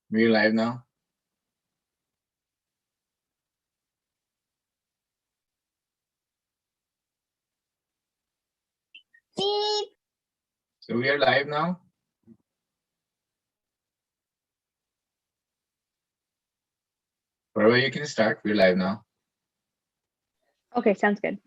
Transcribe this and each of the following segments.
We're live now. Beep. So we are live now. Wherever you can start. We're live now. Okay, sounds good.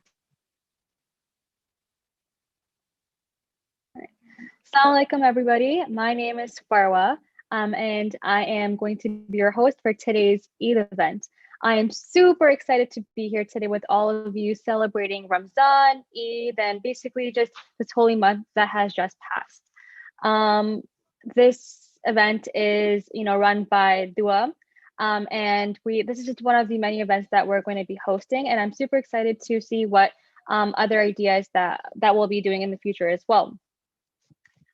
Assalamu alaikum, everybody. My name is Farwa, and I am going to be your host for today's Eid event. I am super excited to be here today with all of you celebrating Ramzan, Eid, and basically just this holy month that has just passed. This event is, run by Dua, and this is just one of the many events that we're going to be hosting, and I'm super excited to see what other ideas that we'll be doing in the future as well.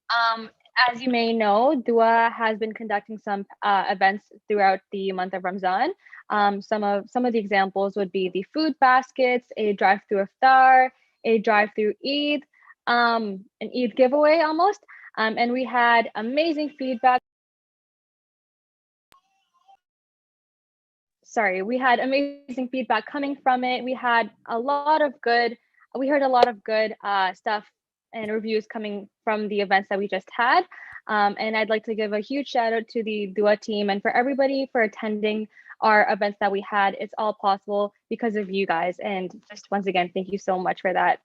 Um, as you may know, Dua has been conducting some events throughout the month of Ramzan. Some of the examples would be the food baskets, a drive-through iftar, a drive-through Eid, an Eid giveaway almost. And we had amazing feedback. Sorry, we had amazing feedback coming from it. We heard a lot of good stuff and reviews coming from the events that we just had. And I'd like to give a huge shout out to the Dua team and for everybody for attending our events that we had. It's all possible because of you guys. And just once again, thank you so much for that.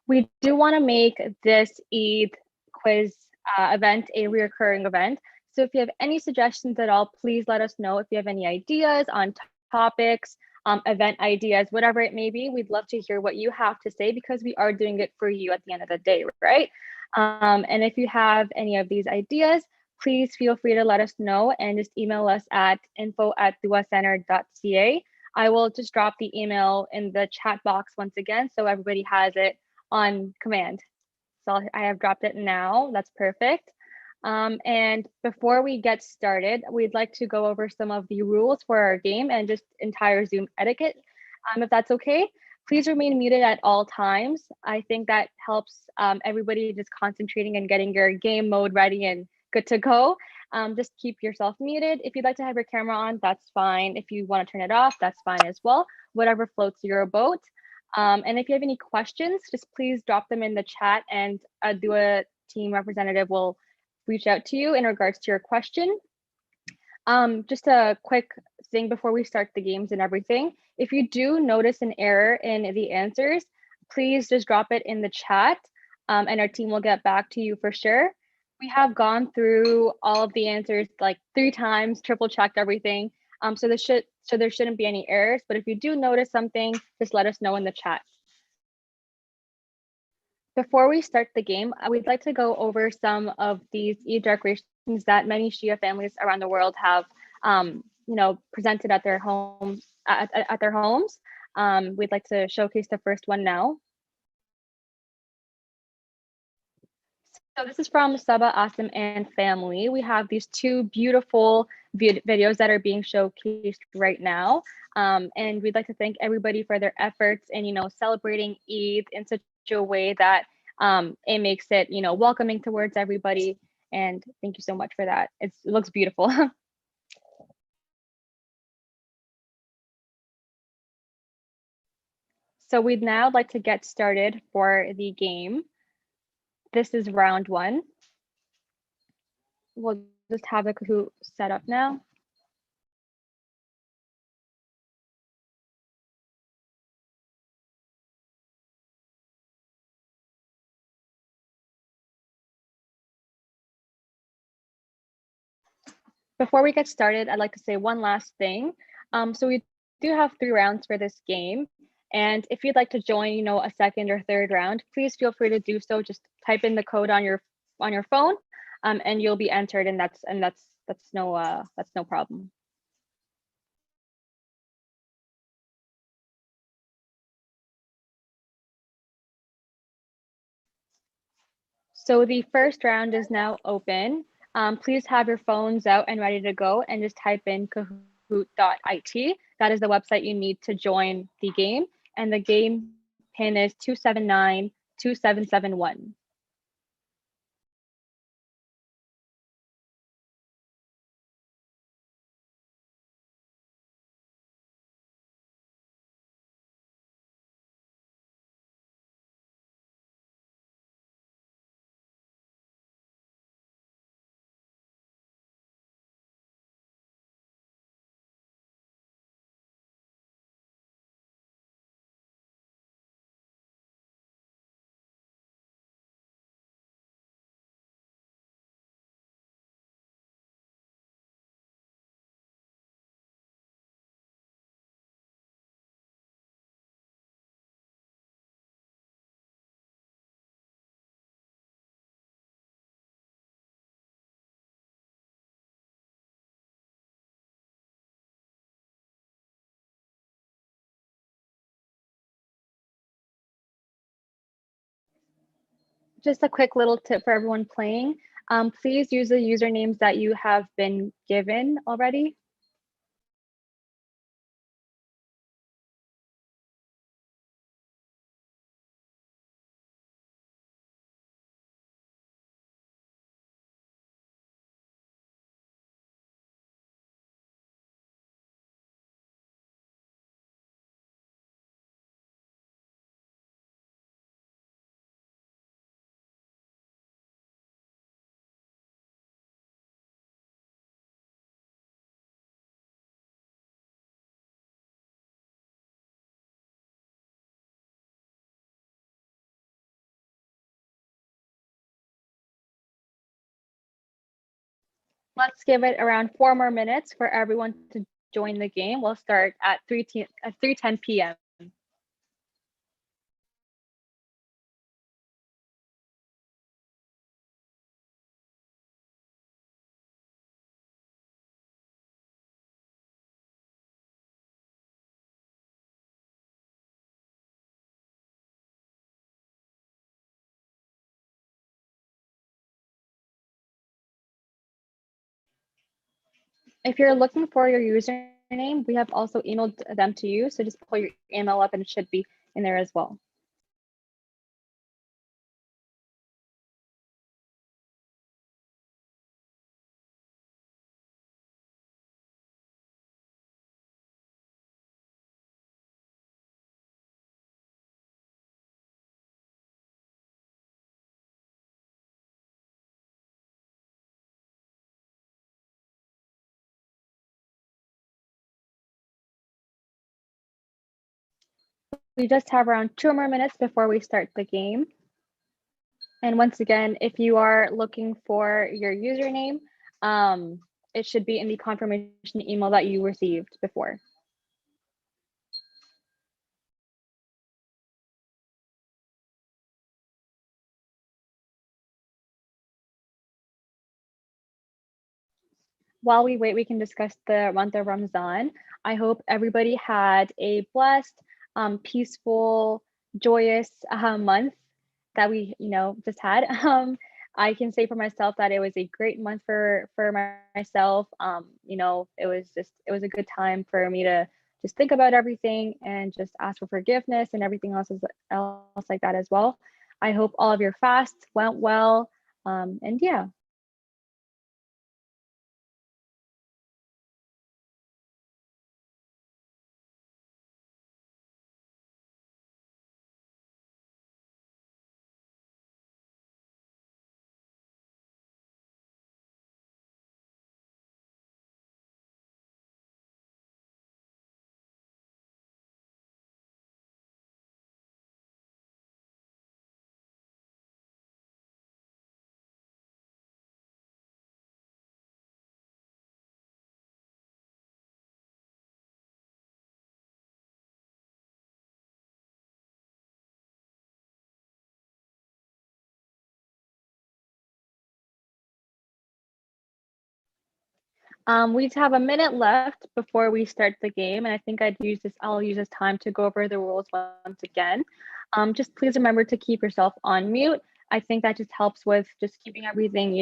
We do want to make this Eid quiz event a reoccurring event. So if you have any suggestions at all, please let us know. If you have any ideas on topics, event ideas, whatever it may be, we'd love to hear what you have to say because we are doing it for you at the end of the day, right? And if you have any of these ideas, please feel free to let us know and just email us at info@duacenter.ca. I will just drop the email in the chat box once again so everybody has it on command. So I have dropped it now. That's perfect. And before we get started, we'd like to go over some of the rules for our game and just entire Zoom etiquette, if that's okay. Please remain muted at all times. I think that helps everybody just concentrating and getting your game mode ready and good to go. Just keep yourself muted. If you'd like to have your camera on, that's fine. If you want to turn it off, that's fine as well. Whatever floats your boat. And if you have any questions, just please drop them in the chat and a Dua team representative will reach out to you in regards to your question. Just a quick thing before we start the games and everything. If you do notice an error in the answers, please just drop it in the chat and our team will get back to you for sure. We have gone through all of the answers like 3 times, triple checked everything. So there shouldn't be any errors, but if you do notice something, just let us know in the chat. Before we start the game, we'd like to go over some of these Eid decorations that many Shia families around the world have, presented at their homes. At their homes, we'd like to showcase the first one now. So this is from Saba, Asim, and family. We have these 2 beautiful videos that are being showcased right now. And we'd like to thank everybody for their efforts and, celebrating Eid in such a way that it makes it, welcoming towards everybody. And thank you so much for that. It looks beautiful. So we'd now like to get started for the game. This is round 1. We'll just have the Kahoot set up now. Before we get started, I'd like to say one last thing. So we do have 3 rounds for this game. And if you'd like to join, a second or third round, please feel free to do so. Just type in the code on your phone, and you'll be entered. And that's no problem. So the first round is now open. Please have your phones out and ready to go and just type in kahoot.it. That is the website you need to join the game. And the game pin is 2792771. just a quick little tip for everyone playing. Please use the usernames that you have been given already. Let's give it around 4 more minutes for everyone to join the game. We'll start at 3:10 p.m. If you're looking for your username, we have also emailed them to you. So just pull your email up and it should be in there as well. We just have around 2 more minutes before we start the game. And once again, if you are looking for your username, it should be in the confirmation email that you received before. While we wait, we can discuss the month of Ramadan. I hope everybody had a blessed, peaceful, joyous month that we, just had. I can say for myself that it was a great month for myself. It was a good time for me to just think about everything and just ask for forgiveness and everything else like that as well. I hope all of your fasts went well. And yeah. We just have a minute left before we start the game, and I think I'll use this time to go over the rules once again. Just please remember to keep yourself on mute. I think that just helps with just keeping everything,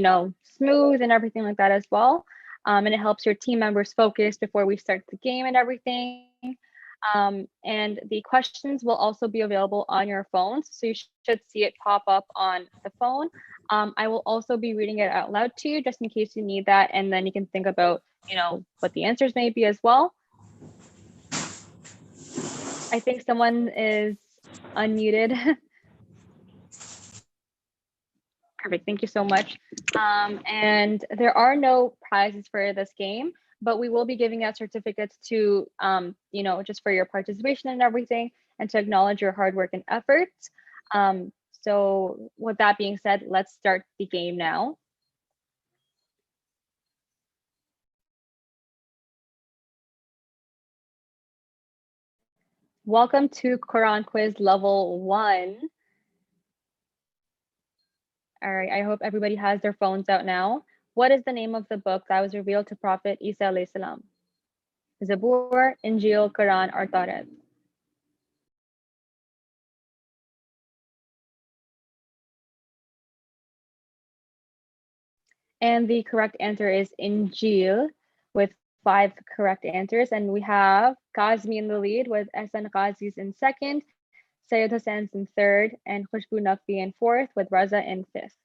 smooth and everything like that as well. And it helps your team members focus before we start the game and everything. And the questions will also be available on your phones, so you should see it pop up on the phone. I will also be reading it out loud to you just in case you need that, and then you can think about, what the answers may be as well. I think someone is unmuted. Perfect, thank you so much. And there are no prizes for this game, but we will be giving out certificates to, just for your participation and everything, and to acknowledge your hard work and efforts. So with that being said, let's start the game now. Welcome to Quran Quiz Level 1. All right, I hope everybody has their phones out now. What is the name of the book that was revealed to Prophet Isa alayhi salam? Zabur, Injil, Quran, or Tawrat? And the correct answer is Injil with 5 correct answers. And we have Kazmi in the lead with Ehsan Ghazis in second, Sayed Hussain's in third, and Khushbu Naqvi in fourth, with Raza in fifth.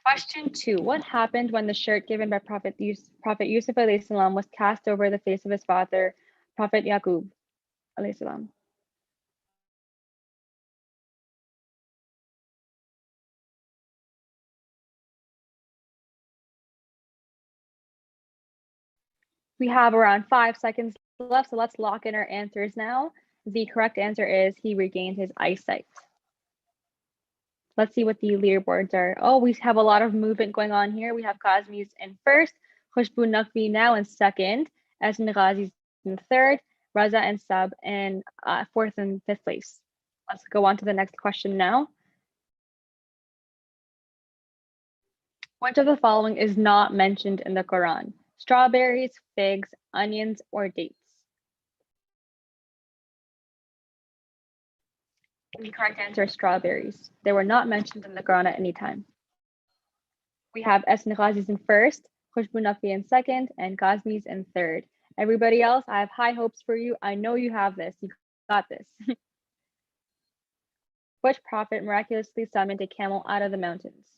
Question 2. What happened when the shirt given by Prophet Yusuf alayhi salam was cast over the face of his father, Prophet Yaqub alayhi salam? We have around 5 seconds left, so let's lock in our answers now. The correct answer is he regained his eyesight. Let's see what the leaderboards are. Oh, we have a lot of movement going on here. We have Kazmi's in first, Khushbu Naqvi now in second, Ehsan Ghazi's in third, Raza and Sab in fourth and fifth place. Let's go on to the next question now. Which of the following is not mentioned in the Quran? Strawberries, figs, onions, or dates? The correct answer is strawberries. They were not mentioned in the Quran at any time. We have Ehsan Ghazi's in first, Khushbu Naqvi in second, and Kazmi's in third. Everybody else, I have high hopes for you. I know you have this. You got this. Which prophet miraculously summoned a camel out of the mountains?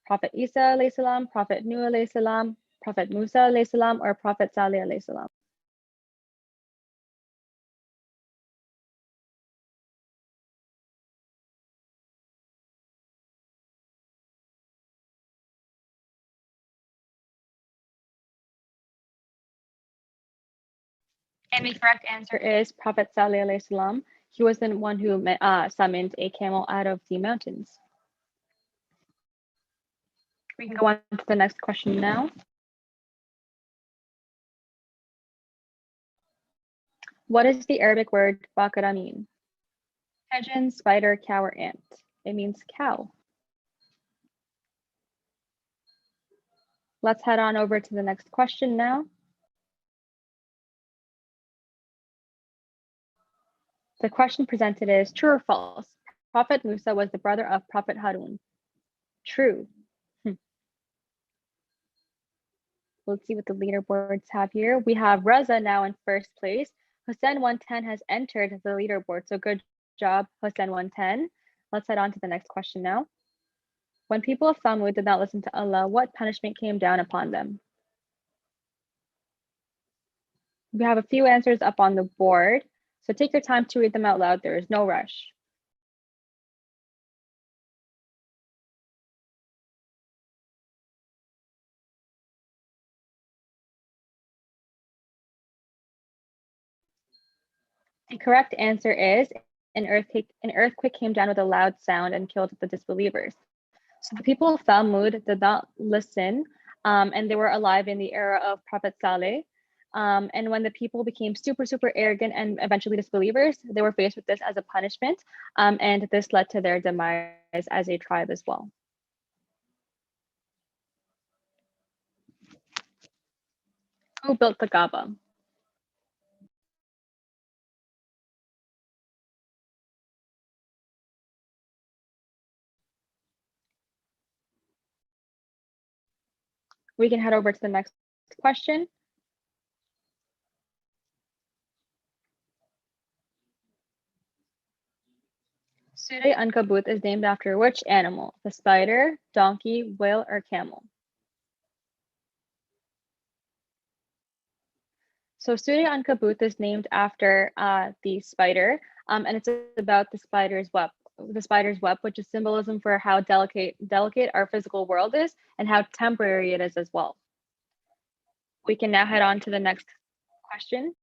Prophet Isa alayhi salam, Prophet Nuh alayhi salam, Prophet Musa alayhi salam, or Prophet Salih alayhi salam? And the correct answer is Prophet Salih alayhi salam. He was the one who summoned a camel out of the mountains. We can go on to the next question now. What does the Arabic word bakara mean? Pigeon, spider, cow, or ant? It means cow. Let's head on over to the next question now. The question presented is true or false? Prophet Musa was the brother of Prophet Harun. True. Let's see what the leaderboards have here. We have Raza now in first place. Hussein 110 has entered the leaderboard, so good job, Hussein 110. Let's head on to the next question now. When people of Thamud did not listen to Allah, what punishment came down upon them? We have a few answers up on the board, so take your time to read them out loud. There is no rush. The correct answer is an earthquake came down with a loud sound and killed the disbelievers. So the people of Thamud did not listen, and they were alive in the era of Prophet Saleh. And when the people became super, super arrogant and eventually disbelievers, they were faced with this as a punishment, and this led to their demise as a tribe as well. Who built the Kaaba? We can head over to the next question. Surah Ankabut is named after which animal? The spider, donkey, whale, or camel? So Surah Ankabut is named after the spider, and it's about the spider's web. The spider's web, which is symbolism for how delicate our physical world is and how temporary it is as well. We can now head on to the next question.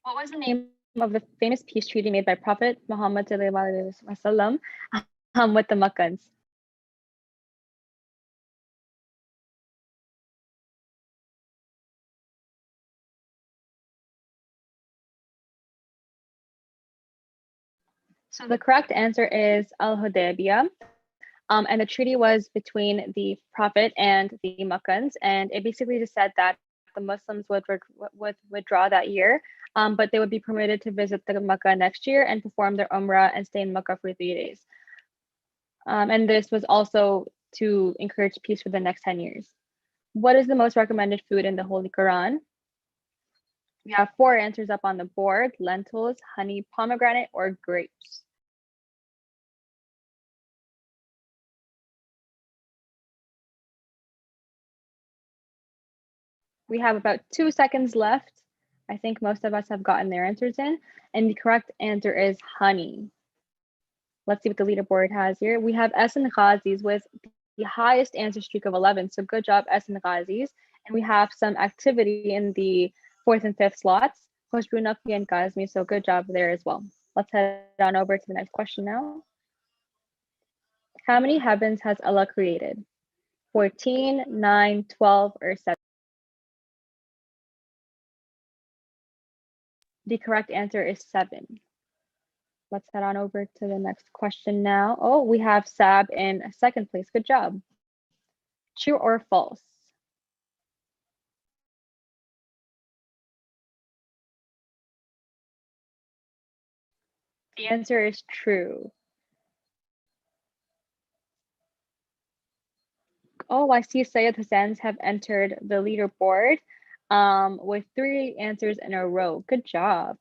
What was the name of the famous peace treaty made by Prophet Muhammad wasallam with the Makkans? So the correct answer is Al-Hudaybiyah. And the treaty was between the Prophet and the Makkans, and it basically just said that the Muslims would withdraw that year, but they would be permitted to visit the Makkah next year and perform their Umrah and stay in Makkah for 3 days. And this was also to encourage peace for the next 10 years. What is the most recommended food in the Holy Quran? We have 4 answers up on the board: lentils, honey, pomegranate, or grapes. We have about 2 seconds left. I think most of us have gotten their answers in, and the correct answer is honey. Let's see what the leaderboard has here. We have Essen Ghazis with the highest answer streak of 11. So good job, Essen Ghazis. And we have some activity in the 4th and 5th slots, Khoshbunaki and Kazmi. So good job there as well. Let's head on over to the next question now. How many heavens has Allah created? 14, 9, 12, or 7? The correct answer is 7. Let's head on over to the next question now. Oh, we have Sab in 2nd place. Good job. True or false? The answer is true. Oh, I see Sayed Hassans have entered the leaderboard with 3 answers in a row. Good job.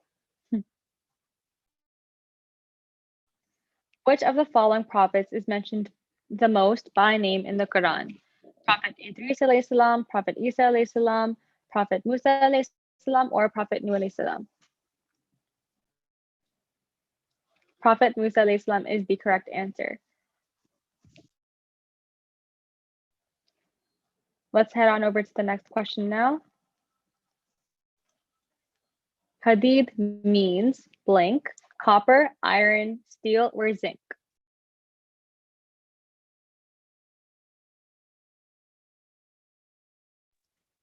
Which of the following prophets is mentioned the most by name in the Quran? Prophet Idris alayhi salam, Prophet Isa alayhi salam, Prophet Musa alayhi salam, or Prophet Nuh alayhi salam? Prophet Musa alayhi salam is the correct answer. Let's head on over to the next question now. Hadid means blank, copper, iron, steel, or zinc.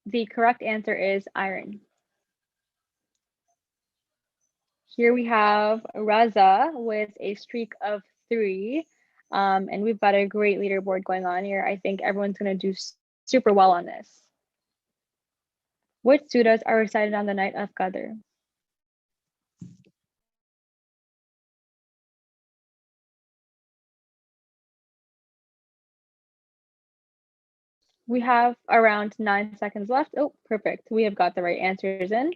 The correct answer is iron. Here we have Raza with a streak of 3. And we've got a great leaderboard going on here. I think everyone's going to do super well on this. Which surahs are recited on the night of Qadr? We have around 9 seconds left. Oh, perfect. We have got the right answers in.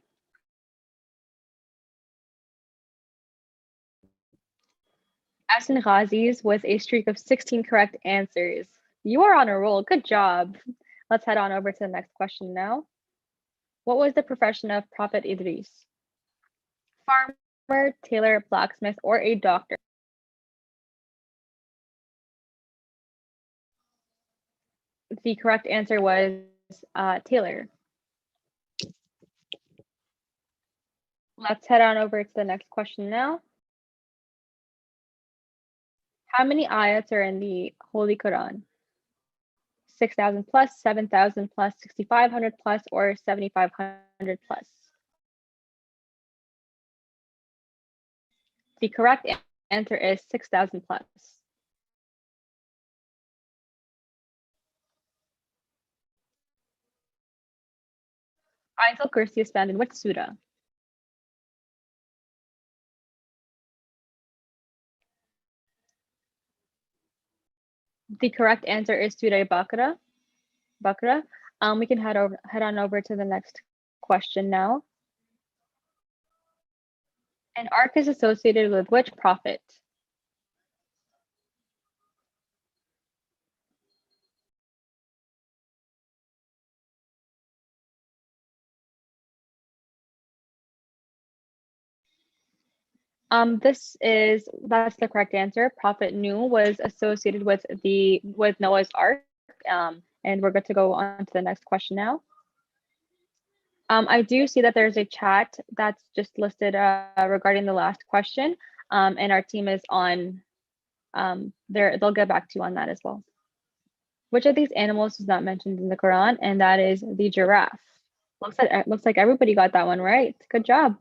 Asin Ghazis with a streak of 16 correct answers. You are on a roll. Good job. Let's head on over to the next question now. What was the profession of Prophet Idris? Farmer, tailor, blacksmith, or a doctor? The correct answer was tailor. Let's head on over to the next question now. How many ayats are in the Holy Quran? 6,000 plus, 7,000 plus, 6,500 plus, or 7,500 plus? The correct answer is 6,000 plus. Ayatul Kursi is found in which surah? The correct answer is Surah Baqarah. We can head on over to the next question now. An ark is associated with which prophet? That's the correct answer. Prophet Nuh was associated with Noah's Ark. And we're good to go on to the next question now. I do see that there's a chat that's just listed regarding the last question, and our team is on there. They'll get back to you on that as well. Which of these animals is not mentioned in the Quran? And that is the giraffe. Looks like everybody got that one right. Good job.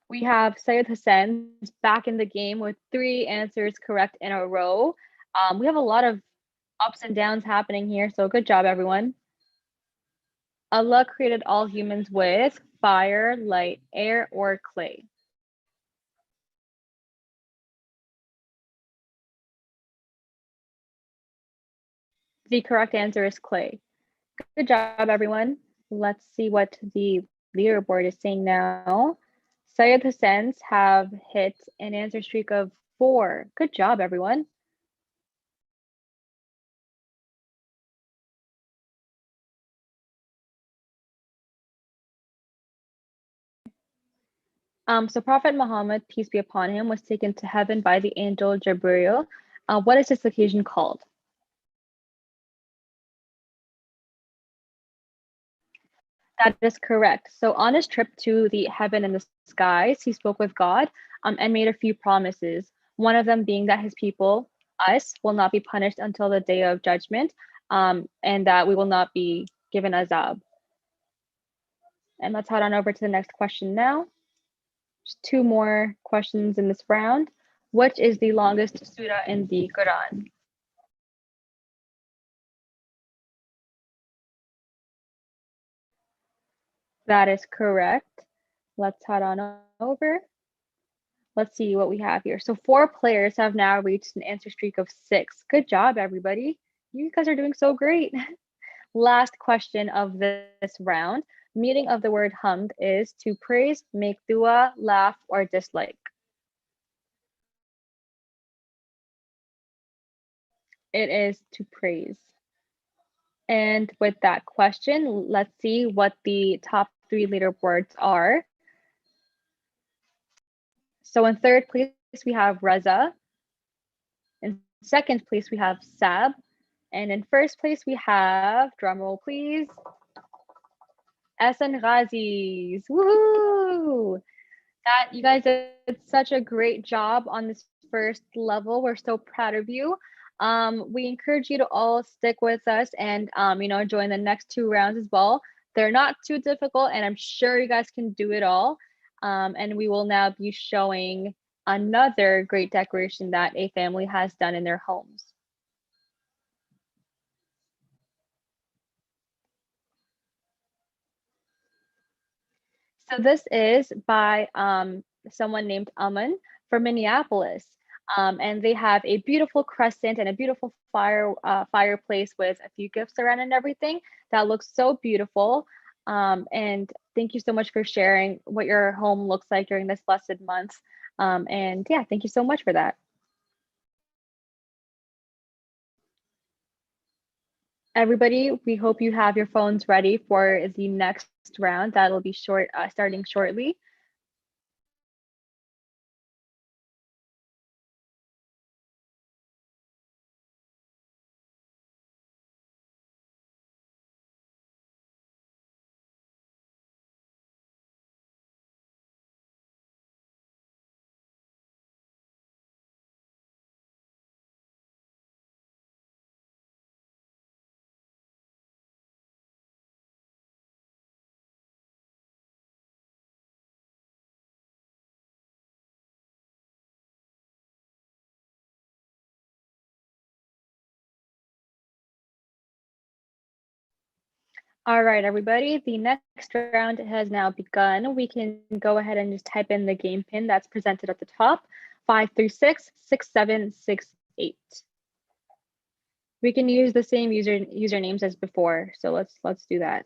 We have Sayed Hassan back in the game with 3 answers correct in a row. We have a lot of ups and downs happening here, so good job, everyone. Allah created all humans with fire, light, air, or clay. The correct answer is clay. Good job, everyone. Let's see what the leaderboard is saying now. Syed Hassans have hit an answer streak of 4. Good job, everyone. So Prophet Muhammad, peace be upon him, was taken to heaven by the angel Jibril. What is this occasion called? That is correct. So on his trip to the heaven and the skies, he spoke with God and made a few promises. One of them being that his people, us, will not be punished until the day of judgment, and that we will not be given azab. And let's head on over to the next question now. Just 2 more questions in this round. Which is the longest surah in the Quran? That is correct. Let's head on over. Let's see what we have here. So 4 players have now reached an answer streak of 6. Good job, everybody. You guys are doing so great. Last question of this round. Meaning of the word hamd is to praise, make dua, laugh, or dislike. It is to praise. And with that question, let's see what the top 3 leaderboards are. So in third place, we have Reza. In second place, we have Sab. And in first place, we have, drumroll please, Esan Ghazis. Woohoo! That you guys did such a great job on this first level. We're so proud of you. We encourage you to all stick with us and join the next 2 rounds as well. They're not too difficult, and I'm sure you guys can do it all. And we will now be showing another great decoration that a family has done in their homes. So this is by someone named Aman from Minneapolis. And they have a beautiful crescent and a beautiful fireplace with a few gifts around and everything that looks so beautiful. And thank you so much for sharing what your home looks like during this blessed month. And yeah, thank you so much for that. Everybody, we hope you have your phones ready for the next round. That'll be starting shortly. All right, everybody, the next round has now begun. We can go ahead and just type in the game pin that's presented at the top, 5366768. We can use the same usernames as before, so let's do that.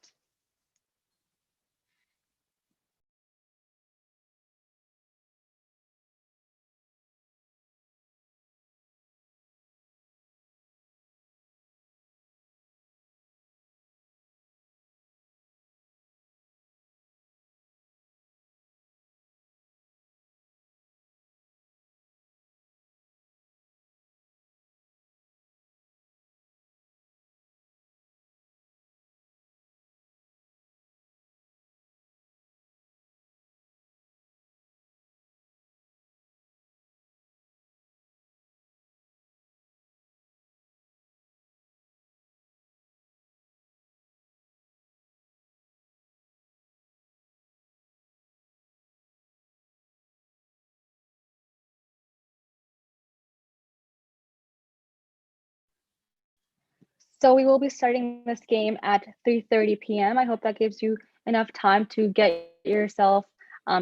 So we will be starting this game at 3:30 p.m. I hope that gives you enough time to get yourself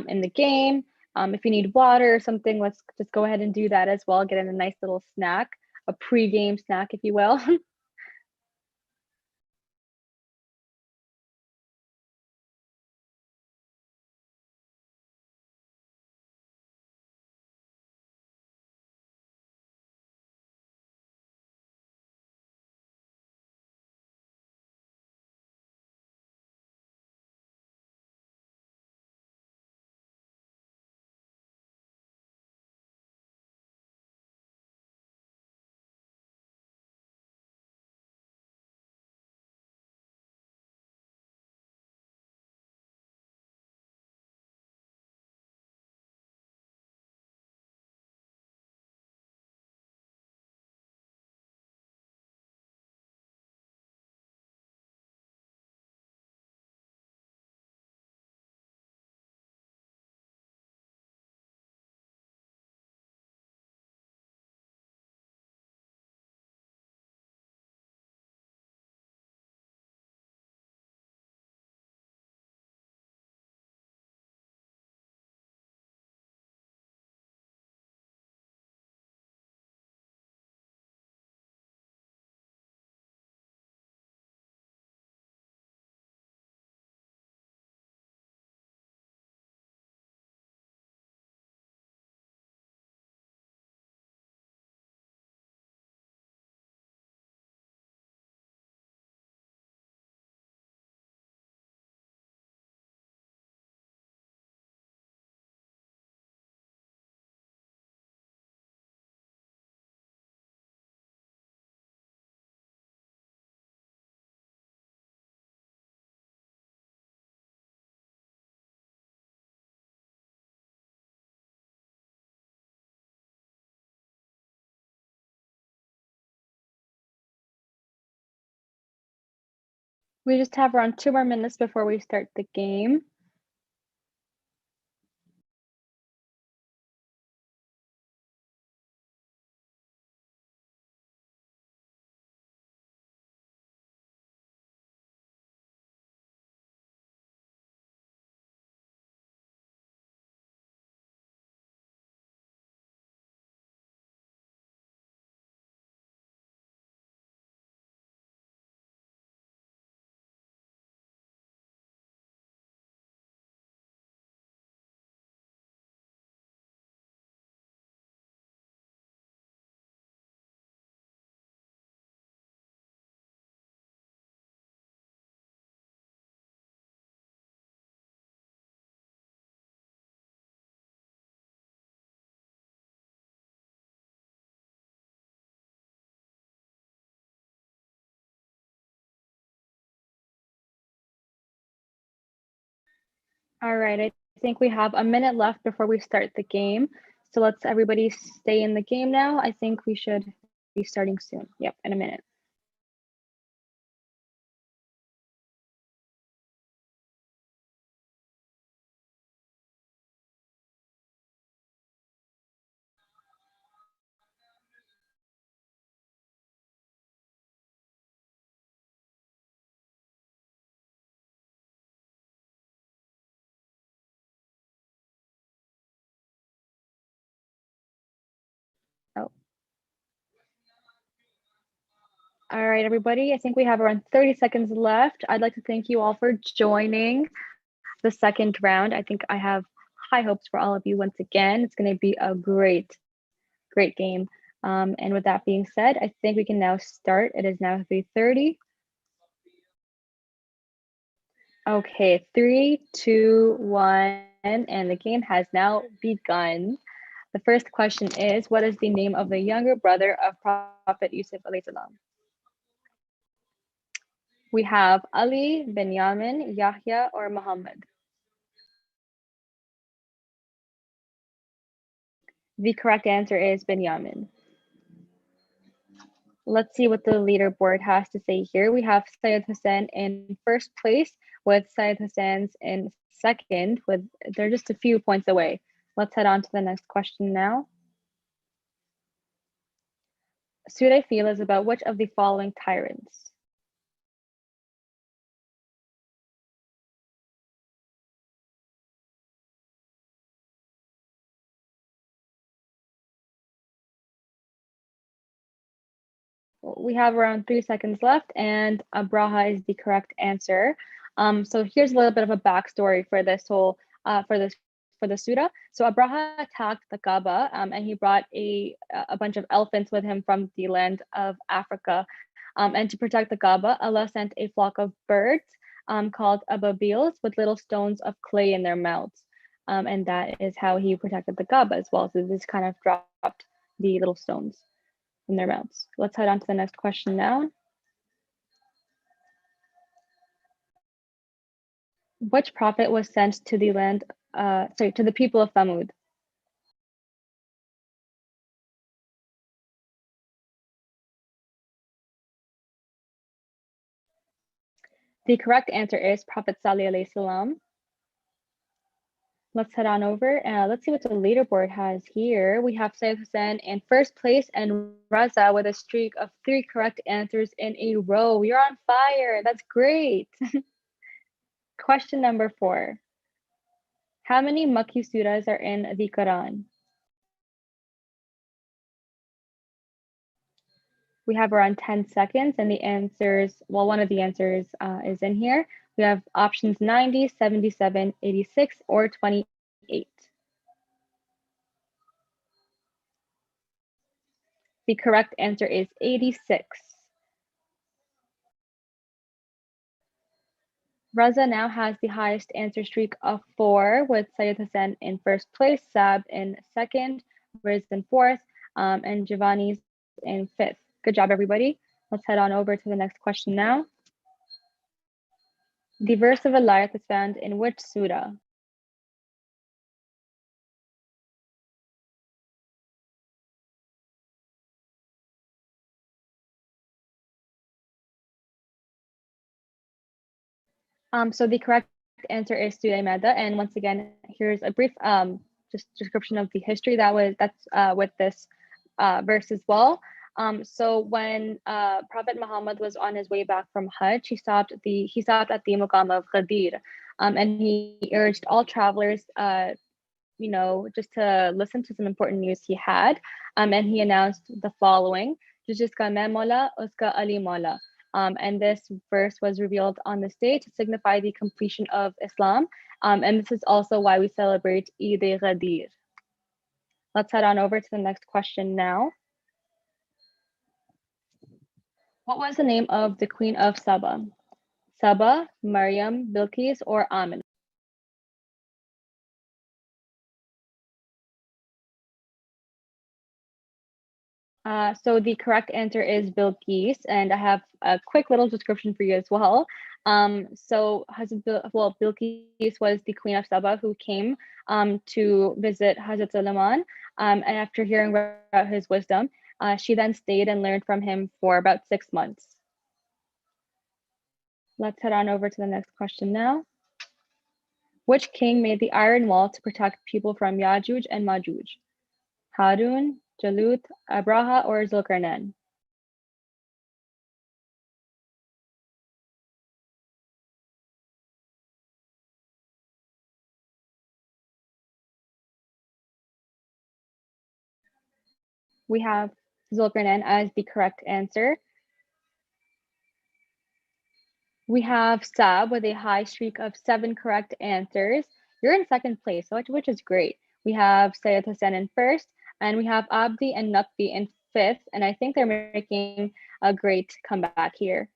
in the game. If you need water or something, let's just go ahead and do that as well. Get in a nice little snack, a pre-game snack, if you will. We just have around 2 more minutes before we start the game. All right, I think we have a minute left before we start the game. So let's everybody stay in the game now. I think we should be starting soon. Yep, in a minute. Oh. All right, everybody. I think we have around 30 seconds left. I'd like to thank you all for joining the second round. I think I have high hopes for all of you once again. It's going to be a great game. And with that being said, I think we can now start. It is now 3:30. Okay, 3, 2, 1, and the game has now begun. The first question is, what is the name of the younger brother of Prophet Yusuf alayhi salam? We have Ali, Benjamin, Yahya, or Muhammad. The correct answer is Benjamin. Let's see what the leaderboard has to say here. We have Syed Hussein in first place with Syed Hussein's in second with they're just a few points away. Let's head on to the next question now. Surah Fil is about which of the following tyrants? We have around 3 seconds left, and Abraha is the correct answer. So here's a little bit of a backstory for this whole for the surah. So Abraha attacked the Kaaba, and he brought a bunch of elephants with him from the land of Africa. And to protect the Kaaba, Allah sent a flock of birds called ababials with little stones of clay in their mouths. And that is how he protected the Kaaba as well. So this kind of dropped the little stones in their mouths. Let's head on to the next question now. Which prophet was sent to the land, to the people of Thamud? The correct answer is Prophet Salih alayhi salam. Let's head on over and let's see what the leaderboard has here. We have Syed Hussein in first place and Raza with a streak of 3 correct answers in a row. You're on fire. That's great. Question number 4. How many Makki surahs are in the Quran? We have around 10 seconds and the answers, well, one of the answers is in here. We have options 90, 77, 86, or 28. The correct answer is 86. Raza now has the highest answer streak of 4 with Syed Hassan in first place, Sab in second, Riz in fourth, and Giovanni's in fifth. Good job, everybody. Let's head on over to the next question now. The verse of Al-Layth is found in which surah? So the correct answer is Sulaimada. And once again, here's a brief just description of the history that's with this verse as well. So when Prophet Muhammad was on his way back from Hajj, he stopped at the Muqam of Ghadir, and he urged all travelers, just to listen to some important news he had. And he announced the following: "Jiska main Mola, uska Ali Mola." And this verse was revealed on this day to signify the completion of Islam. And this is also why we celebrate Eid al-Ghadir. Let's head on over to the next question now. What was the name of the Queen of Saba? Saba, Maryam, Bilqis, or Amin? So the correct answer is Bilqis, and I have a quick little description for you as well. So Bilqis was the queen of Saba who came to visit Hazrat Suleiman, and after hearing about his wisdom, she then stayed and learned from him for about 6 months. Let's head on over to the next question now. Which king made the iron wall to protect people from Yajuj and Majuj? Harun, Jalut, Abraha, or Zulkarnain? We have Zulkarnain as the correct answer. We have Sab with a high streak of 7 correct answers. You're in second place, which is great. We have Sayed Hussein in first, and we have Abdi and Naqvi in fifth, and I think they're making a great comeback here.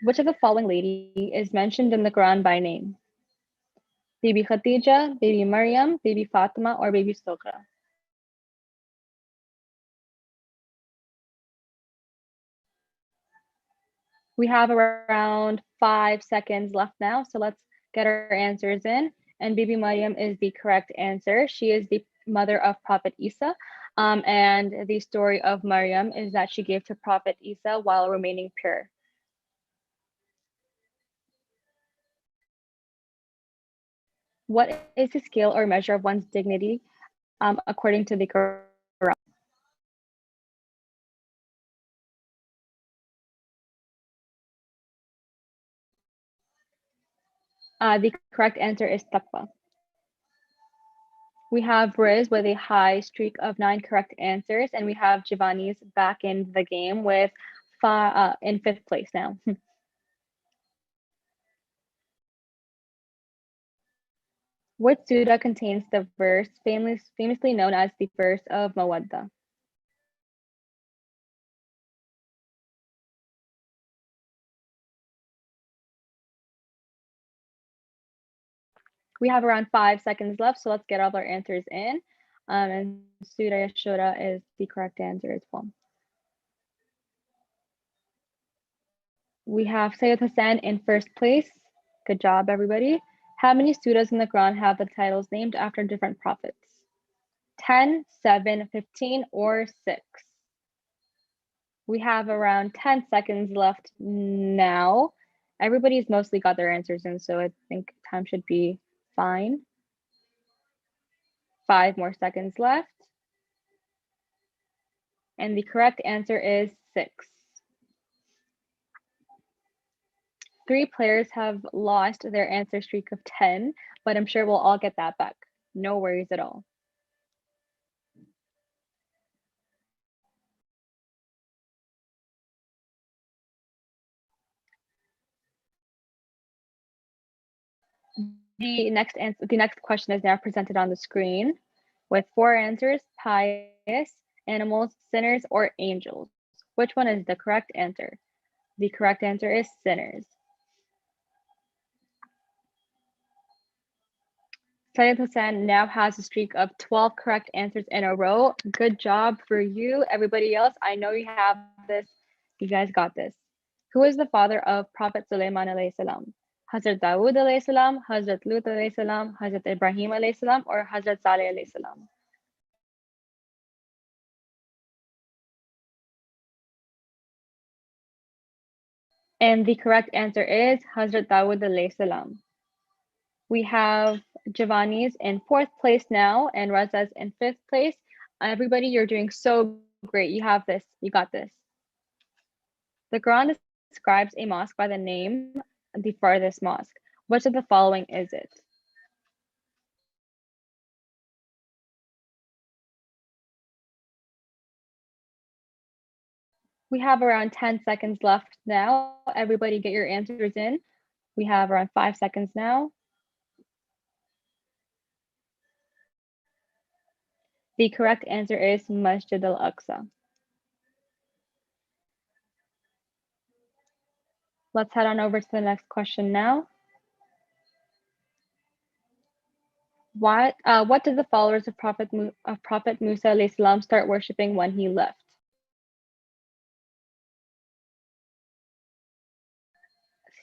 Which of the following lady is mentioned in the Quran by name? Bibi Khadija, Bibi Maryam, Bibi Fatima, or Bibi Sukhra? We have around 5 seconds left now, so let's get our answers in. And Bibi Maryam is the correct answer. She is the mother of Prophet Isa. And the story of Maryam is that she gave to Prophet Isa while remaining pure. What is the scale or measure of one's dignity according to the Quran? The correct answer is taqwa. We have Riz with a high streak of 9 correct answers, and we have Giovanni's back in the game with in 5th place now. What surah contains the verse famously known as the verse of Mawadda? We have around 5 seconds left, so let's get all our answers in. And Surah Shura is the correct answer as well. We have Sayyid Hassan in first place. Good job, everybody. How many surahs in the Quran have the titles named after different prophets? 10, 7, 15, or 6? We have around 10 seconds left now. Everybody's mostly got their answers in, so I think time should be fine. 5 more seconds left. And the correct answer is 6. 3 players have lost their answer streak of 10, but I'm sure we'll all get that back. No worries at all. The next question is now presented on the screen with 4 answers: pious, animals, sinners, or angels. Which one is the correct answer? The correct answer is sinners. Syed Hassan now has a streak of 12 correct answers in a row. Good job for you. Everybody else, I know you have this. You guys got this. Who is the father of Prophet Sulaiman alayhi salam? Hazrat Dawood alayhi salam, Hazrat Lut alayhi salam, Hazrat Ibrahim alayhi salam, or Hazrat Saleh alayhi salam? And the correct answer is Hazrat Dawud alayhi salam. We have Giovanni's in 4th place now and Raza's in 5th place. Everybody, you're doing so great. You have this. You got this. The Quran describes a mosque by the name the farthest mosque. Which of the following is it? We have around 10 seconds left now. Everybody get your answers in. We have around 5 seconds now. The correct answer is Masjid al-Aqsa. Let's head on over to the next question now. What did the followers of Prophet Musa alayhi salam start worshiping when he left?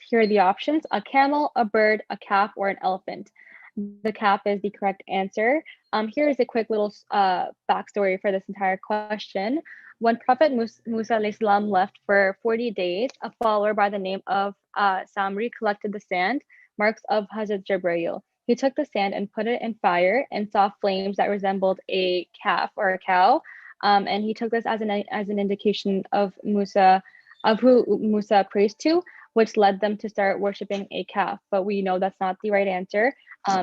Here are the options: a camel, a bird, a calf, or an elephant. The calf is the correct answer. Here is a quick little backstory for this entire question. When Prophet Musa alayhi salam left for 40 days, a follower by the name of Samri collected the sand, marks of Hazrat Jibreel. He took the sand and put it in fire and saw flames that resembled a calf or a cow. And he took this as an indication of who Musa prays to, which led them to start worshiping a calf. But we know that's not the right answer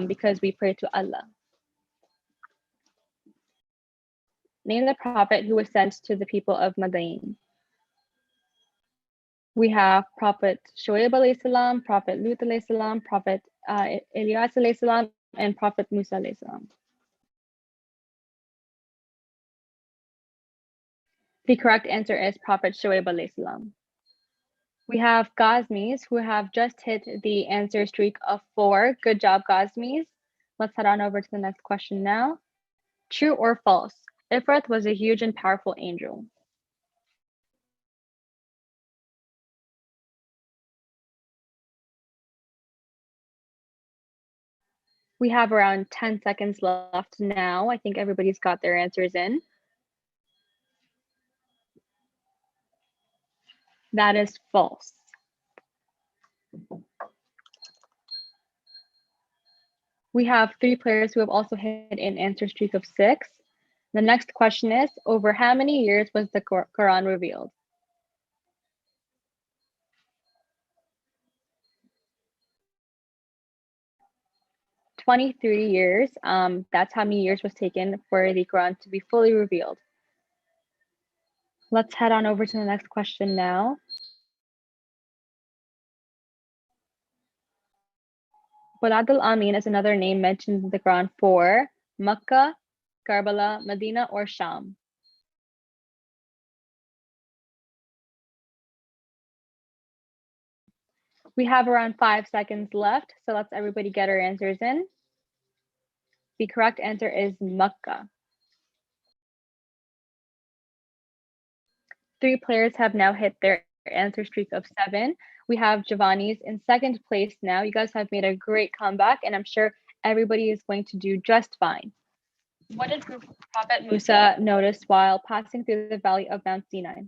because we pray to Allah. Name the prophet who was sent to the people of Madain. We have Prophet Shoaib alayhi salam, Prophet Lut alayhi salam, Prophet Ilyas alayhi salam, and Prophet Musa alayhi salam. The correct answer is Prophet Shoaib alayhi salam. We have Gazmis who have just hit the answer streak of 4. Good job, Gazmis. Let's head on over to the next question now. True or false? Ifrit was a huge and powerful angel. We have around 10 seconds left now. I think everybody's got their answers in. That is false. We have 3 players who have also hit an answer streak of 6. The next question is, over how many years was the Quran revealed? "23 years. That's how many years was taken for the Quran to be fully revealed. Let's head on over to the next question now. Balad al-Amin is another name mentioned in the Quran for Makkah, Karbala, Medina, or Sham. We have around 5 seconds left, so let's everybody get our answers in. The correct answer is Makkah. 3 players have now hit their answer streak of 7. We have Giovanni's in 2nd place now. You guys have made a great comeback, and I'm sure everybody is going to do just fine. What did Prophet Musa notice while passing through the valley of Mount Sinai?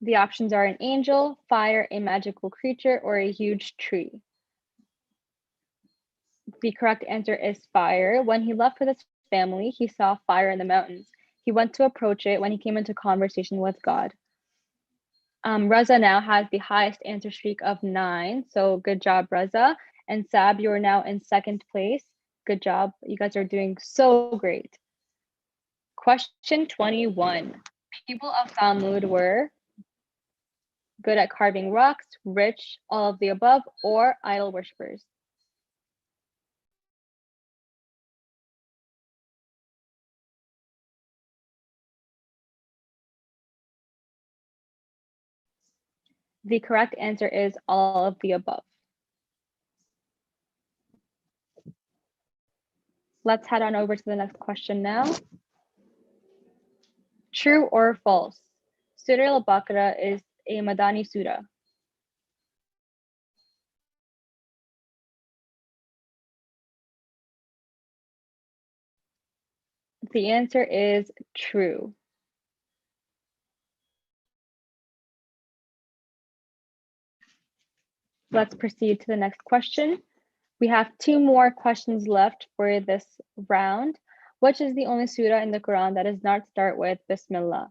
The options are an angel, fire, a magical creature, or a huge tree. The correct answer is fire. When he left with his family, he saw fire in the mountains. He went to approach it when he came into conversation with God. Reza now has the highest answer streak of 9. So good job, Reza. And Sab, you are now in 2nd place. Good job. You guys are doing so great. Question 21. People of Thamud were good at carving rocks, rich, all of the above, or idol worshippers. The correct answer is all of the above. Let's head on over to the next question now. True or false? Surah Al-Baqarah is a Madani Surah. The answer is true. Let's proceed to the next question. We have 2 more questions left for this round. Which is the only surah in the Quran that does not start with Bismillah?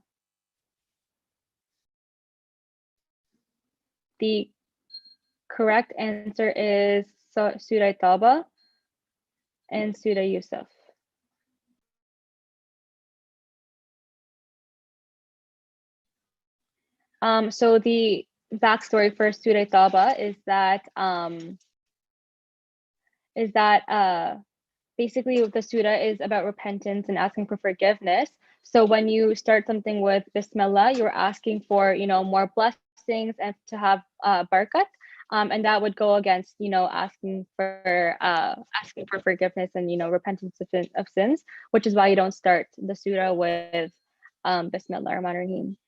The correct answer is Surah Tawbah and Surah Yusuf. So the backstory for Surah Tawbah is that basically the surah is about repentance and asking for forgiveness. So when you start something with Bismillah, you're asking for, more blessings and to have barakat. And that would go against, asking for forgiveness and, repentance of sins, which is why you don't start the surah with Bismillah ar-Rahman ar-Rahim.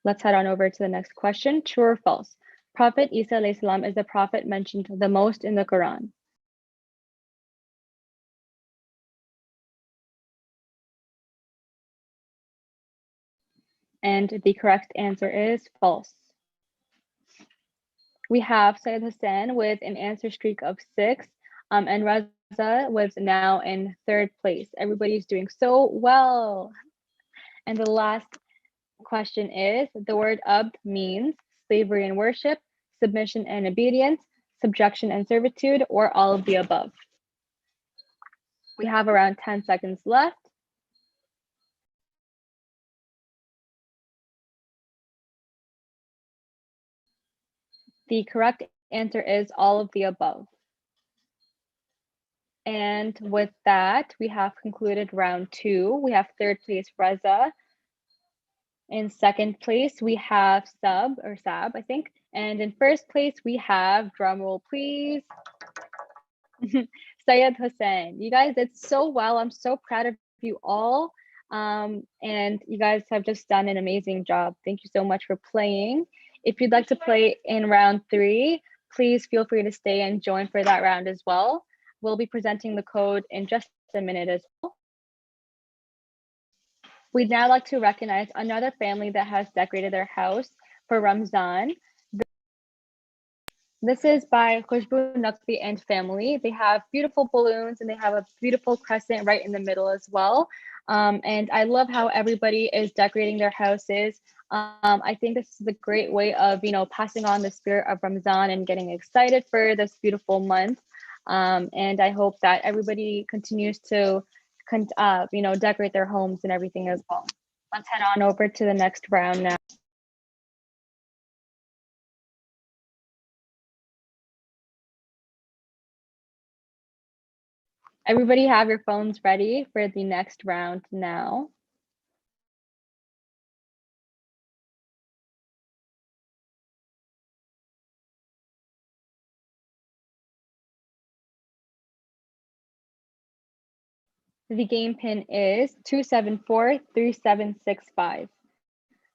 Let's head on over to the next question. True or false? Prophet Isa alayhi salam is the prophet mentioned the most in the Quran. And the correct answer is false. We have Syed Hussein with an answer streak of 6, and Raza was now in 3rd place. Everybody's doing so well. And the last question is, the word abd means slavery and worship, submission and obedience, subjection and servitude, or all of the above. We have around 10 seconds left. The correct answer is all of the above. And with that, we have concluded round 2. We have 3rd place Raza. In 2nd place, we have Sab, I think. And in 1st place, we have, drumroll please, Syed Hussein. You guys did so well. I'm so proud of you all. And you guys have just done an amazing job. Thank you so much for playing. If you'd like to play in round 3, please feel free to stay and join for that round as well. We'll be presenting the code in just a minute as well. We'd now like to recognize another family that has decorated their house for Ramzan. This is by Khushbu Naqvi and family. They have beautiful balloons and they have a beautiful crescent right in the middle as well. And I love how everybody is decorating their houses. I think this is a great way of, passing on the spirit of Ramzan and getting excited for this beautiful month. And I hope that everybody continues to, decorate their homes and everything as well. Let's head on over to the next round now. Everybody have your phones ready for the next round now. The game pin is 2743765.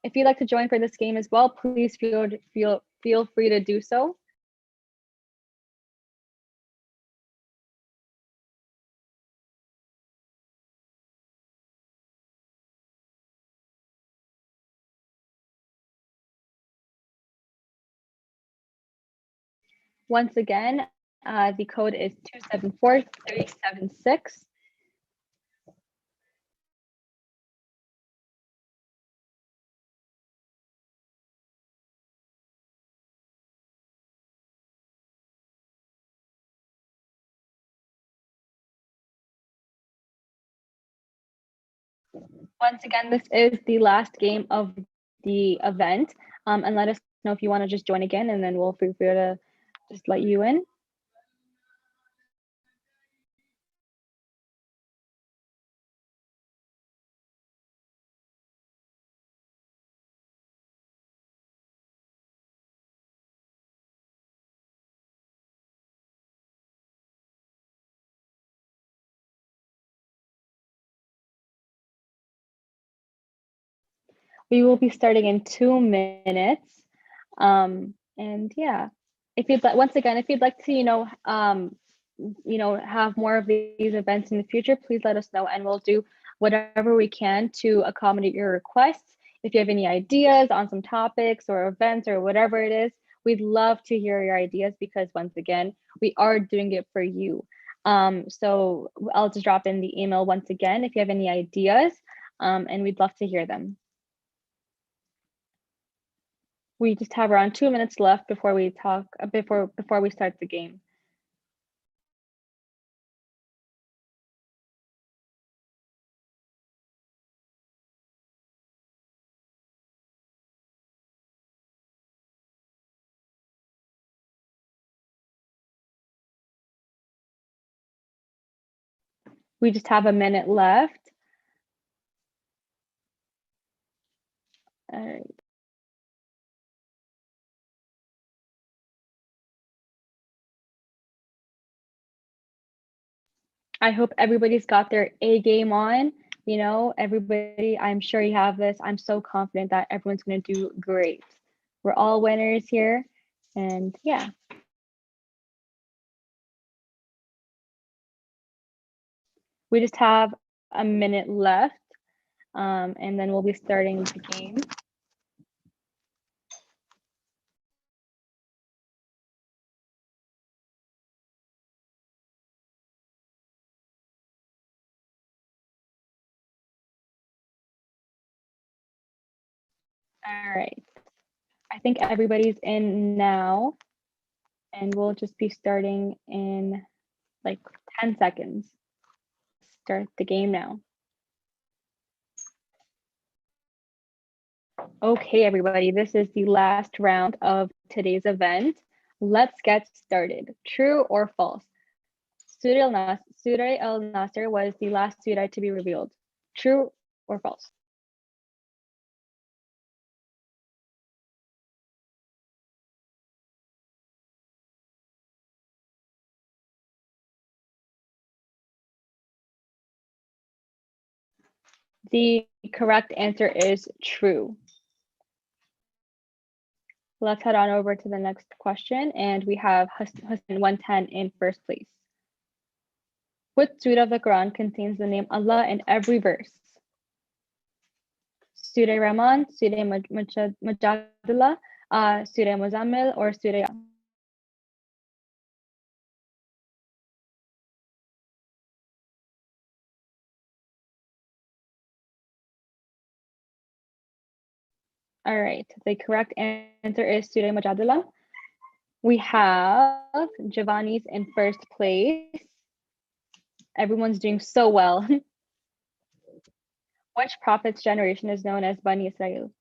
If you'd like to join for this game as well, please feel free to do so. Once again, the code is 274376. Once again, this is the last game of the event. And let us know if you want to just join again, and then we'll feel free to just let you in. We will be starting in 2 minutes. And yeah, if you'd like, once again, if you'd like to, have more of these events in the future, please let us know, and we'll do whatever we can to accommodate your requests. If you have any ideas on some topics or events or whatever it is, we'd love to hear your ideas because once again, we are doing it for you. So I'll just drop in the email once again if you have any ideas, and we'd love to hear them. We just have around 2 minutes left before we talk before we start the game. We just have a minute left. All right. I hope everybody's got their A game on. You know, everybody, I'm sure you have this. I'm so confident that everyone's going to do great. We're all winners here. And yeah. We just have a minute left. And then we'll be starting the game. All right. I think everybody's in now. And we'll just be starting in like 10 seconds. Start the game now. Okay, everybody, this is the last round of today's event. Let's get started. True or false? Surah al-Nasr was the last surah to be revealed. True or false? The correct answer is true. Let's head on over to the next question, and we have Hussein 110 in first place. Which surah of the Quran contains the name Allah in every verse? Surah Rahman, Surah Mujadala, Surah Muzammil, or Surah? All right, the correct answer is Surah Mujadala. We have Giovanni's in first place. Everyone's doing so well. Which prophet's generation is known as Bani Israel?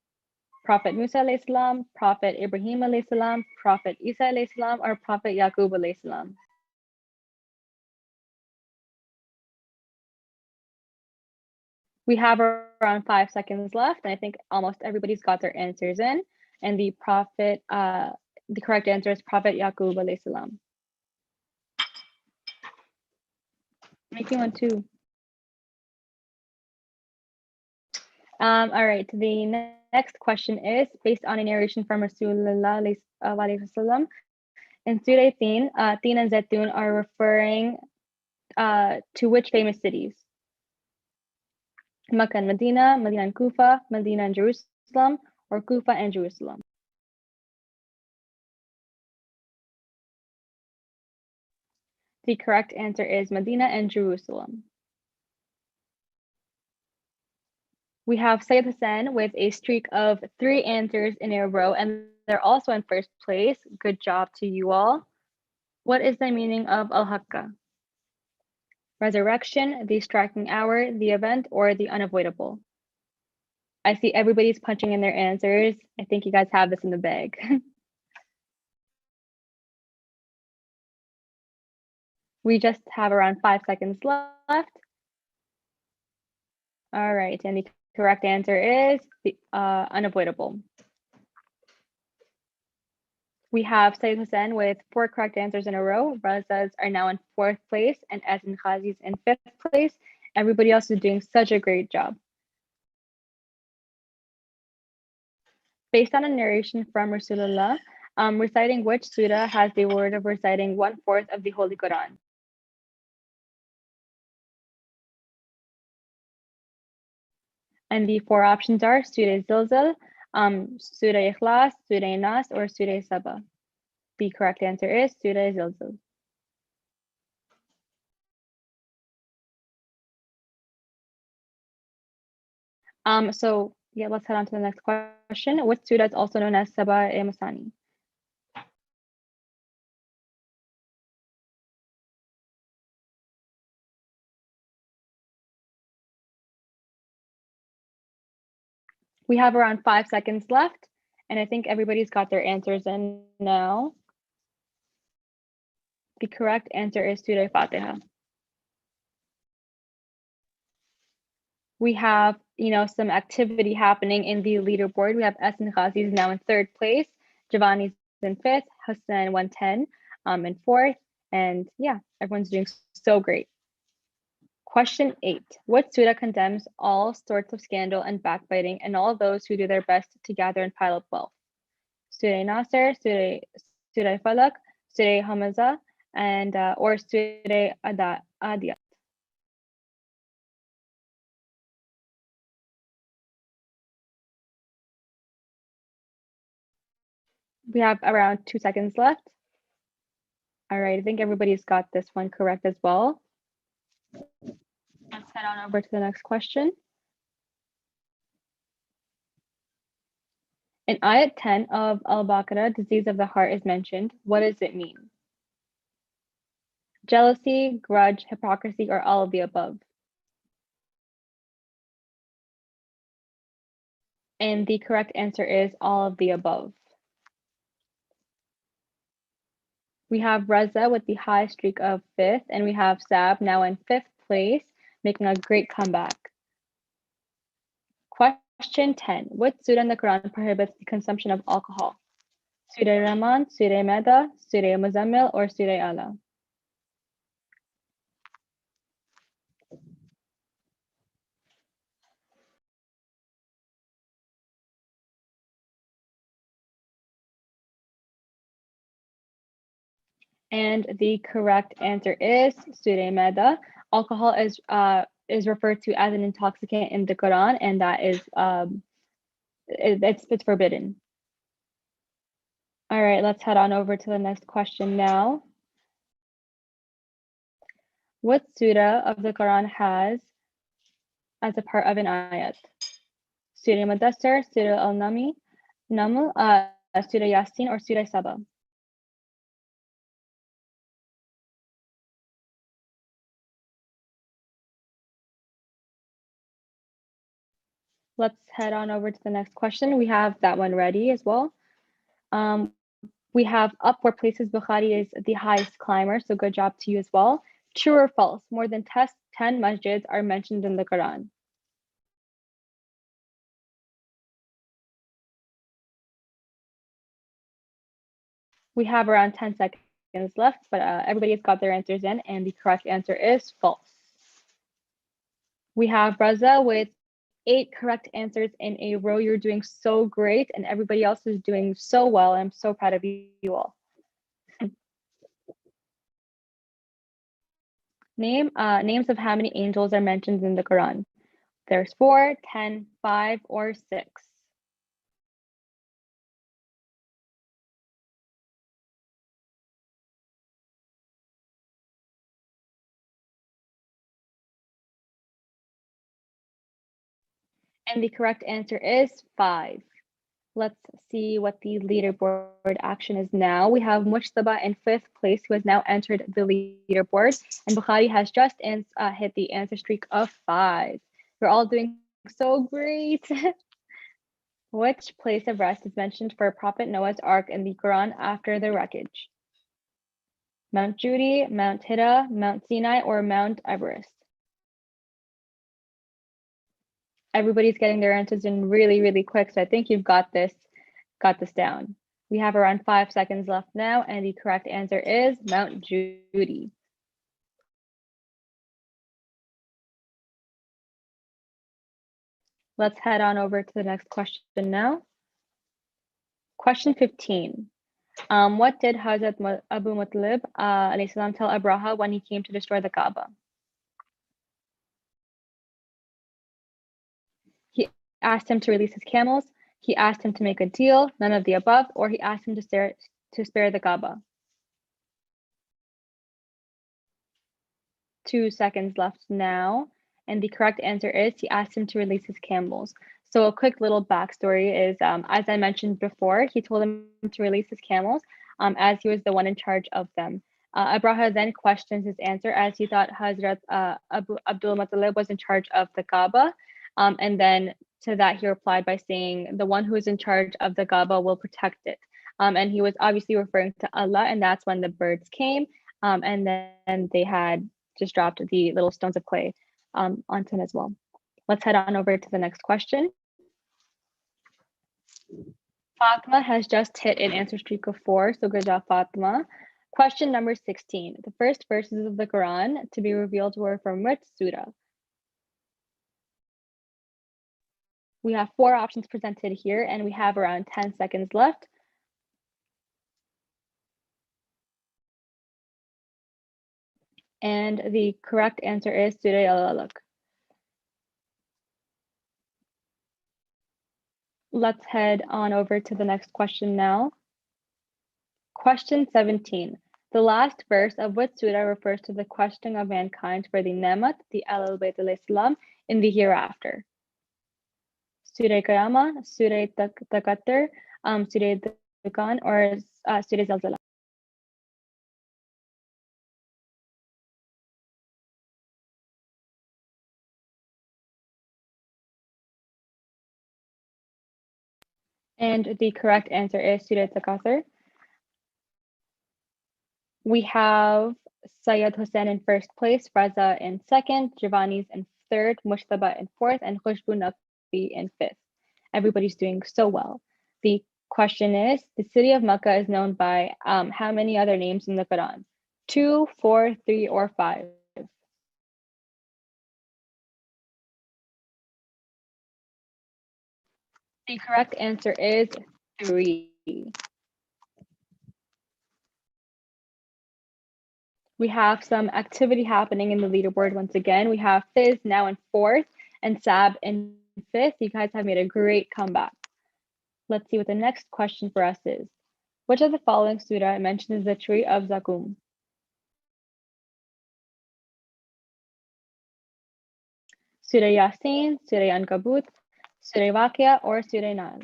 Prophet Musa alayhi salam, Prophet Ibrahim alayhi salam, Prophet Isa alayhi salam, or Prophet Yaqub alayhi salam? We have around 5 seconds left, and I think almost everybody's got their answers in. And the correct answer is Prophet Yaqub alayhi salam. Making one too. All right, the next question is based on a narration from Rasulullah wasallam. In Surah Tin, Tin and Zaitun are referring to which famous cities? Makkah and Medina, Medina and Kufa, Medina and Jerusalem, or Kufa and Jerusalem? The correct answer is Medina and Jerusalem. We have Syed Hassan with a streak of 3 answers in a row, and they're also in first place. Good job to you all. What is the meaning of Al-Haqqa? Resurrection, the striking hour, the event, or the unavoidable? I see everybody's punching in their answers. I think you guys have this in the bag. We just have around 5 seconds left. All right, and the correct answer is the unavoidable. We have Syed Hussein with 4 correct answers in a row. Razas are now in 4th place, and Asin Khazi's in 5th place. Everybody else is doing such a great job. Based on a narration from Rasulullah, reciting which surah has the word of reciting 1/4 of the Holy Quran? And the four options are Surah Zilzal, Surah Ikhlas, Surah Nas, or Surah Saba. The correct answer is Surah Zilzal. So yeah, let's head on to the next question. What surah is also known as Saba Masani? We have around 5 seconds left, and I think everybody's got their answers in now. The correct answer is Surah Fatiha. We have, some activity happening in the leaderboard. We have Essen Ghazi is now in third place, Giovanni's in fifth, Hassan 110 in fourth, and yeah, everyone's doing so great. Question 8. What surah condemns all sorts of scandal and backbiting and all those who do their best to gather and pile up wealth? Surah Nasr, Surah Falak, Surah Hamazah, and or Surah Adiyat. We have around 2 seconds left. All right, I think everybody's got this one correct as well. Let's head on over to the next question. In Ayat 10 of Al-Baqarah, disease of the heart is mentioned. What does it mean? Jealousy, grudge, hypocrisy, or all of the above? And the correct answer is all of the above. We have Reza with the high streak of fifth, and we have Sab now in fifth place, making a great comeback. Question 10. What surah in the Quran prohibits the consumption of alcohol? Surah Rahman, Surah Maida, Surah Muzammil, or Surah Ala? And the correct answer is Surah Maida. Alcohol is referred to as an intoxicant in the Quran, and that is it's forbidden. All right, let's head on over to the next question now. What surah of the Quran has as a part of an ayat? Surah Mudassir, Surah Al-Naml, Surah Yasin, or Surah Saba? Let's head on over to the next question. We have that one ready as well. We have up 4 places. Bukhari is the highest climber, so good job to you as well. True or false? More than 10 masjids are mentioned in the Quran. We have around 10 seconds left, but everybody's got their answers in, and the correct answer is false. We have Raza with 8 correct answers in a row. You're doing so great, and everybody else is doing so well. I'm so proud of you all. Names of how many angels are mentioned in the Quran? There's 4, 10, 5, or 6. And the correct answer is 5. Let's see what the leaderboard action is now. We have Mujtaba in 5th place, who has now entered the leaderboard, and Bukhari has just hit the answer streak of 5. You're all doing so great. Which place of rest is mentioned for Prophet Noah's Ark in the Quran after the wreckage? Mount Judy, Mount Hira, Mount Sinai, or Mount Everest? Everybody's getting their answers in really, really quick, so I think you've got this down. We have around 5 seconds left now, and the correct answer is Mount Judy. Let's head on over to the next question now. Question 15. What did Hazrat Abu Muttalib tell Abraha when he came to destroy the Kaaba? He asked him to release his camels, he asked him to make a deal, none of the above, or he asked him to spare the Kaaba. 2 seconds left now. And the correct answer is he asked him to release his camels. So a quick little backstory is, as I mentioned before, he told him to release his camels as he was the one in charge of them. Abraha then questions his answer as he thought Hazrat Abdul Muttalib was in charge of the Kaaba. And then to that, he replied by saying, the one who is in charge of the Kaaba will protect it. And he was obviously referring to Allah, and that's when the birds came. And then they had just dropped the little stones of clay onto him as well. Let's head on over to the next question. Fatima has just hit an answer streak of 4, so good job, Fatima. Question number 16. The first verses of the Quran to be revealed were from which surah? We have 4 options presented here, and we have around 10 seconds left. And the correct answer is Surah Al-Alaq. Let's head on over to the next question now. Question 17. The last verse of which surah refers to the questioning of mankind for the Nemat, the Ahlul Bayt al-Islam, in the hereafter? Surah Qiyamah, Surah Takathur, Surah Dukhan, or Surah Zalzala? And the correct answer is Surah Takathur. We have Syed Hussain in first place, Raza in second, Giovanni's in third, Mushtaba in fourth, and Khushbu Naqvi in fifth. Everybody's doing so well. The question is, the city of Makkah is known by how many other names in the Quran? 2, 4, 3, or 5? The correct answer is 3. We have some activity happening in the leaderboard once again. We have Fizz now in fourth and Sab in fifth. You guys have made a great comeback. Let's see what the next question for us is. Which of the following surah mentions the tree of Zakum? Surah Yasin, Surah Ankabut, Surah Waqia, or Surah Nahl?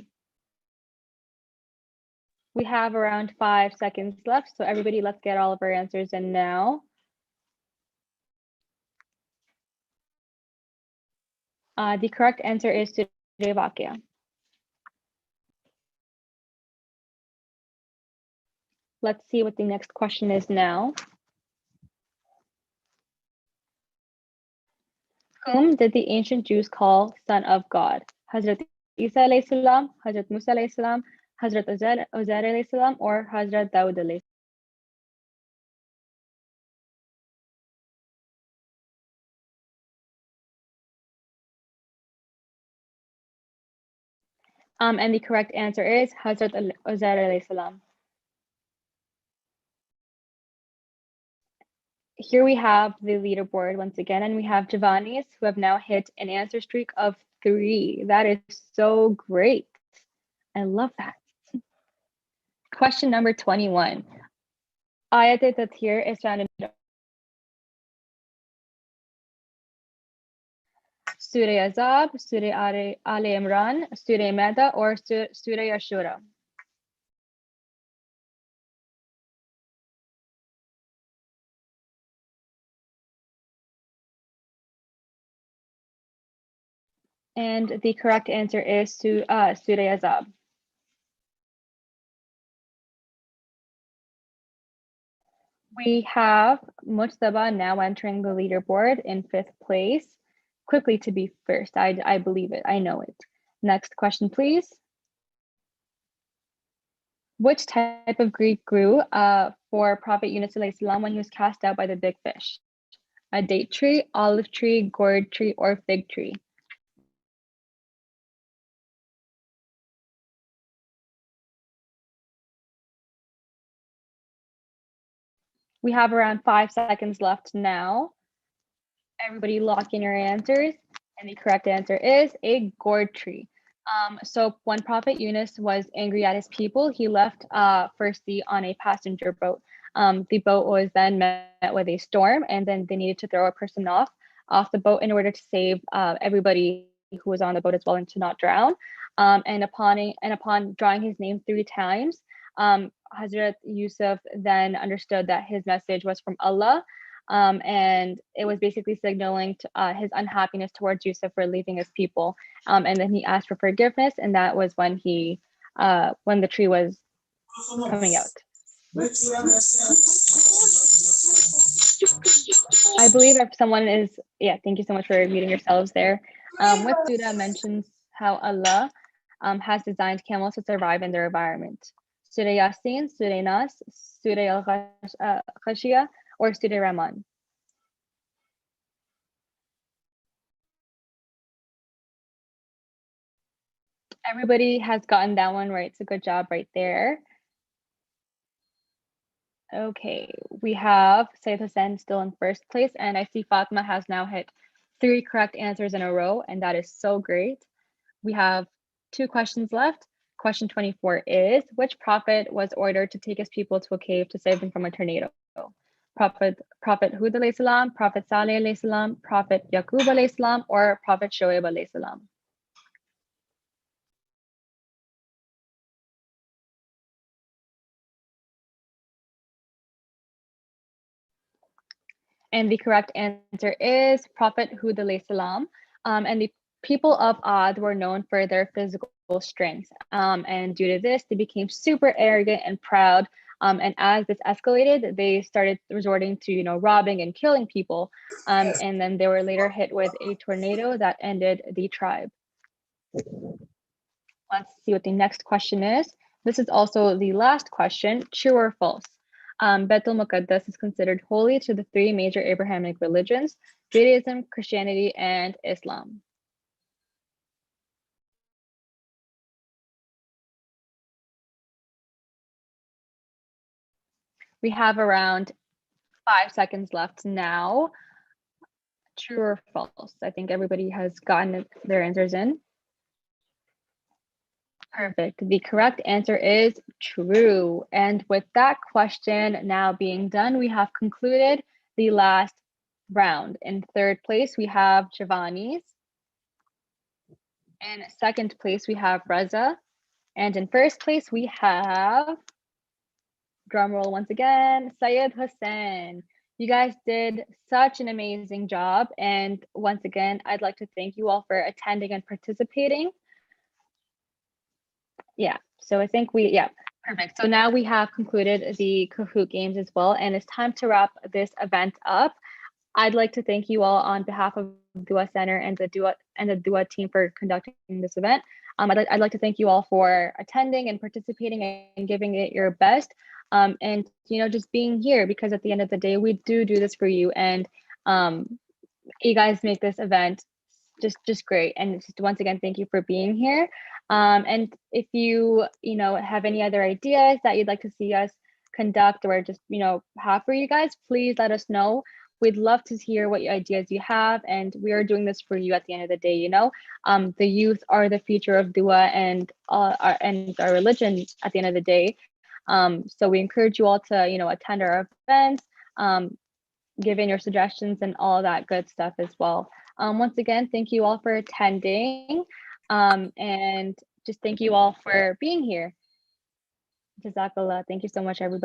We have around 5 seconds left, so everybody, let's get all of our answers in now. The correct answer is Surah Waqia. Let's see what the next question is now. Whom did the ancient Jews call son of God? Hazrat Isa alayhi salam, Hazrat Musa alayhi salam, Hazrat Uzair alayhi salam, or Hazrat Dawud alayhi salam? And the correct answer is Hazrat Uzair alayhi salam. Here we have the leaderboard once again, and we have Giovanni's who have now hit an answer streak of 3. That is so great. I love that. Question number 21. Ayat-e-Tathir is found in Surah Azab, Surah Ali Imran, Surah Maida, or Surah Ashura? And the correct answer is Surah Azab. We have Mujtaba now entering the leaderboard in 5th place. Quickly to be first, I believe it, I know it. Next question, please. Which type of Greek grew for Prophet Yunus alayhi salam when he was cast out by the big fish? A date tree, olive tree, gourd tree, or fig tree? We have around 5 seconds left now. Everybody lock in your answers. And the correct answer is a gourd tree. So when Prophet Yunus was angry at his people, he left firstly on a passenger boat. The boat was then met with a storm, and then they needed to throw a person off the boat in order to save everybody who was on the boat as well and to not drown. And upon drawing his name 3 times, Hazrat Yusuf then understood that his message was from Allah, and it was basically signaling his unhappiness towards Yusuf for leaving his people. And then he asked for forgiveness, and that was when when the tree was coming out. I believe if someone is, yeah, thank you so much for muting yourselves there. With Surah mentions how Allah has designed camels to survive in their environment. Surah Yasin, Surah Nas, Surah Al-Khashiyah, or Surah Rahman. Everybody has gotten that one right, so good job right there. Okay, we have Sayyid Hussein still in first place, and I see Fatma has now hit 3 correct answers in a row, and that is so great. We have 2 questions left. Question 24 is, which prophet was ordered to take his people to a cave to save them from a tornado? Prophet Hud alayhi salam, Prophet Saleh alayhi salam, Prophet Yaqub alayhi salam, or Prophet Shoaib alayhi salam? And the correct answer is Prophet Hud alayhi salam. And the people of Ad were known for their physical strength. And due to this, they became super arrogant and proud. And as this escalated, they started resorting to, robbing and killing people. And then they were later hit with a tornado that ended the tribe. Let's see what the next question is. This is also the last question, true or false? Baitul Muqaddas is considered holy to the 3 major Abrahamic religions, Judaism, Christianity, and Islam. We have around 5 seconds left now. True or false? I think everybody has gotten their answers in. Perfect. The correct answer is true. And with that question now being done, we have concluded the last round. In third place, we have Giovanni's. In second place, we have Reza. And in first place, we have, drumroll once again, Syed Hussein. You guys did such an amazing job. And once again, I'd like to thank you all for attending and participating. Yeah, so I think perfect. So now we have concluded the Kahoot games as well, and it's time to wrap this event up. I'd like to thank you all on behalf of Dua Center and the Dua team for conducting this event. I'd like to thank you all for attending and participating and giving it your best. And just being here, because at the end of the day, we do this for you, and you guys make this event just great. And just once again, thank you for being here. And if you have any other ideas that you'd like to see us conduct or just have for you guys, please let us know. We'd love to hear what ideas you have, and we are doing this for you at the end of the day. The youth are the future of Dua and our religion at the end of the day. So we encourage you all to attend our events, give in your suggestions and all that good stuff as well. Once again, thank you all for attending, and just thank you all for being here. Jazakallah. Thank you so much, everybody.